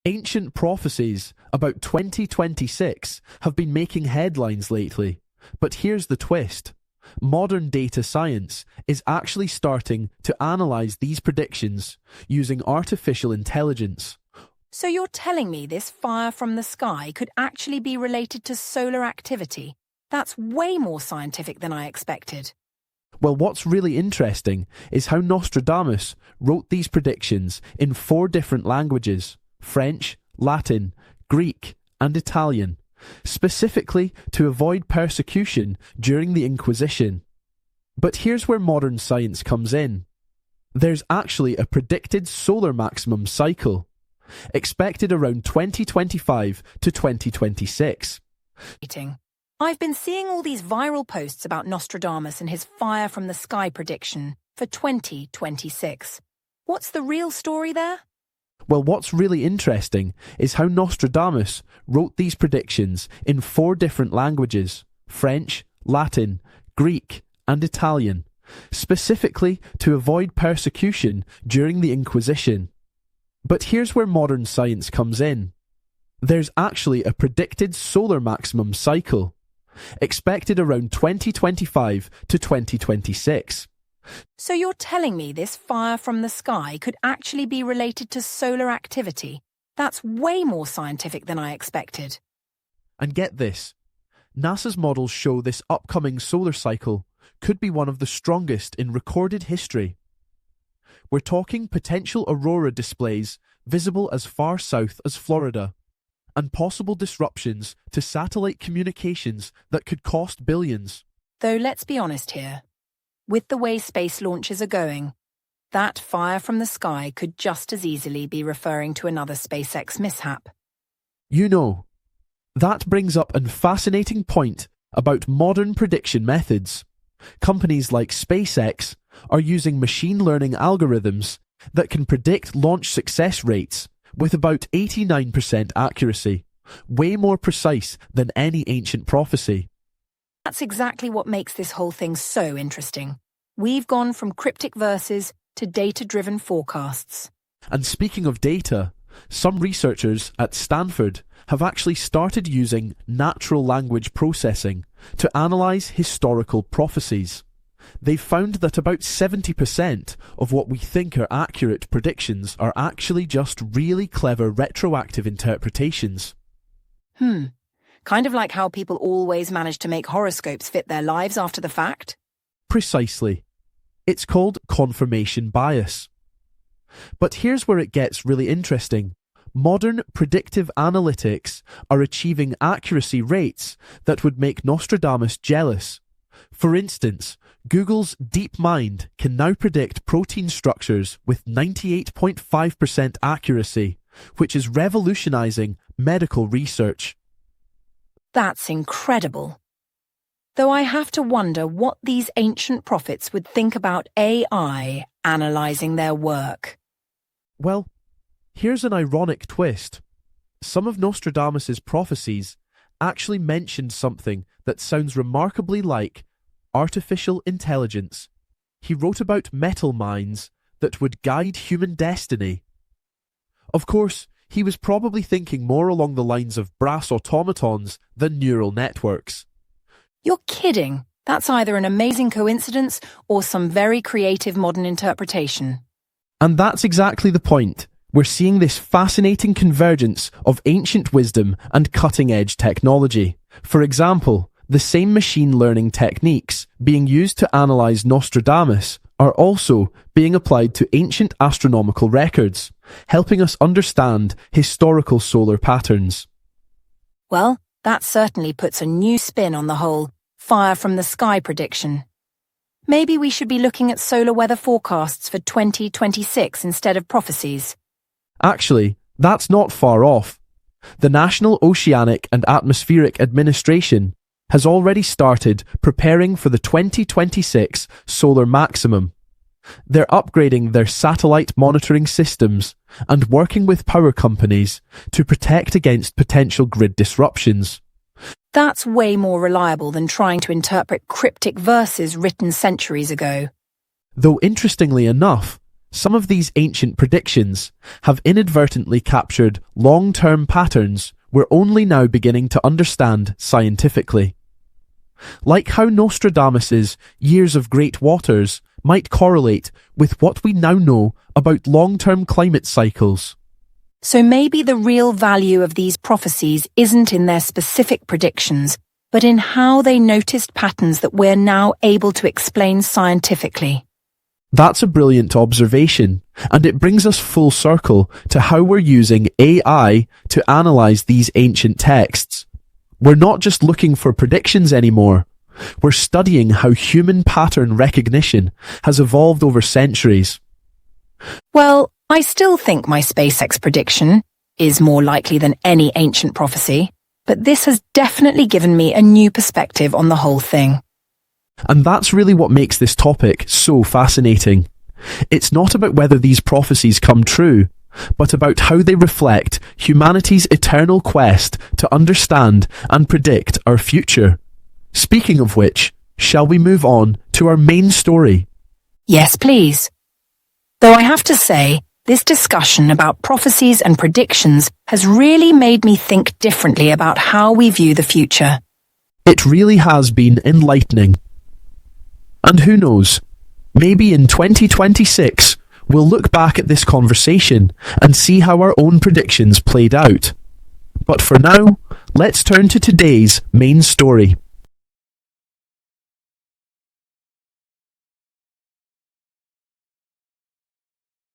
Ancient prophecies about 2026 have been making headlines lately, but here's the twist. Modern data science is actually starting to analyze these predictions using artificial intelligence. So you're telling me this fire from the sky could actually be related to solar activity? That's way more scientific than I expected. Well, what's really interesting is how Nostradamus wrote these predictions in 4 different languages: French, Latin, Greek, and Italian, specifically to avoid persecution during the Inquisition. But here's where modern science comes in. There's actually a predicted solar maximum cycle, expected around 2025 to 2026. I've been seeing all these viral posts about Nostradamus and his fire from the sky prediction for 2026. What's the real story there? Well, what's really interesting is how Nostradamus wrote these predictions in 4 different languages: French, Latin, Greek, and Italian, specifically to avoid persecution during the Inquisition. But here's where modern science comes in. There's actually a predicted solar maximum cycle, expected around 2025 to 2026. So you're telling me this fire from the sky could actually be related to solar activity? That's way more scientific than I expected. And get this, NASA's models show this upcoming solar cycle could be one of the strongest in recorded history. We're talking potential aurora displays visible as far south as Florida, and possible disruptions to satellite communications that could cost billions. Though let's be honest here. With the way space launches are going, that fire from the sky could just as easily be referring to another SpaceX mishap. You know, that brings up a fascinating point about modern prediction methods. Companies like SpaceX are using machine learning algorithms that can predict launch success rates with about 89% accuracy, way more precise than any ancient prophecy. That's exactly what makes this whole thing so interesting. We've gone from cryptic verses to data-driven forecasts. And speaking of data, some researchers at Stanford have actually started using natural language processing to analyze historical prophecies. They've found that about 70% of what we think are accurate predictions are actually just really clever retroactive interpretations. Kind of like how people always manage to make horoscopes fit their lives after the fact? Precisely. It's called confirmation bias. But here's where it gets really interesting. Modern predictive analytics are achieving accuracy rates that would make Nostradamus jealous. For instance, Google's DeepMind can now predict protein structures with 98.5% accuracy, which is revolutionizing medical research. That's incredible. Though I have to wonder what these ancient prophets would think about AI analyzing their work. Well, here's an ironic twist. Some of Nostradamus's prophecies actually mentioned something that sounds remarkably like artificial intelligence. He wrote about metal mines that would guide human destiny. Of course, he was probably thinking more along the lines of brass automatons than neural networks. You're kidding. That's either an amazing coincidence or some very creative modern interpretation. And that's exactly the point. We're seeing this fascinating convergence of ancient wisdom and cutting-edge technology. For example, the same machine learning techniques being used to analyze Nostradamus are also being applied to ancient astronomical records, helping us understand historical solar patterns. Well, that certainly puts a new spin on the whole fire from the sky prediction. Maybe we should be looking at solar weather forecasts for 2026 instead of prophecies. Actually, that's not far off. The National Oceanic and Atmospheric Administration has already started preparing for the 2026 solar maximum. They're upgrading their satellite monitoring systems and working with power companies to protect against potential grid disruptions. That's way more reliable than trying to interpret cryptic verses written centuries ago. Though interestingly enough, Some of these ancient predictions have inadvertently captured long-term patterns we're only now beginning to understand scientifically. Like how Nostradamus's years of great waters might correlate with what we now know about long-term climate cycles. So maybe the real value of these prophecies isn't in their specific predictions, but in how they noticed patterns that we're now able to explain scientifically. That's a brilliant observation, and it brings us full circle to how we're using AI to analyze these ancient texts. We're not just looking for predictions anymore. We're studying how human pattern recognition has evolved over centuries. Well, I still think my SpaceX prediction is more likely than any ancient prophecy, but this has definitely given me a new perspective on the whole thing. And that's really what makes this topic so fascinating. It's not about whether these prophecies come true, but about how they reflect humanity's eternal quest to understand and predict our future. Speaking of which, shall we move on to our main story? Yes, please. Though I have to say, this discussion about prophecies and predictions has really made me think differently about how we view the future. It really has been enlightening. And who knows, maybe in 2026, we'll look back at this conversation and see how our own predictions played out. But for now, let's turn to today's main story.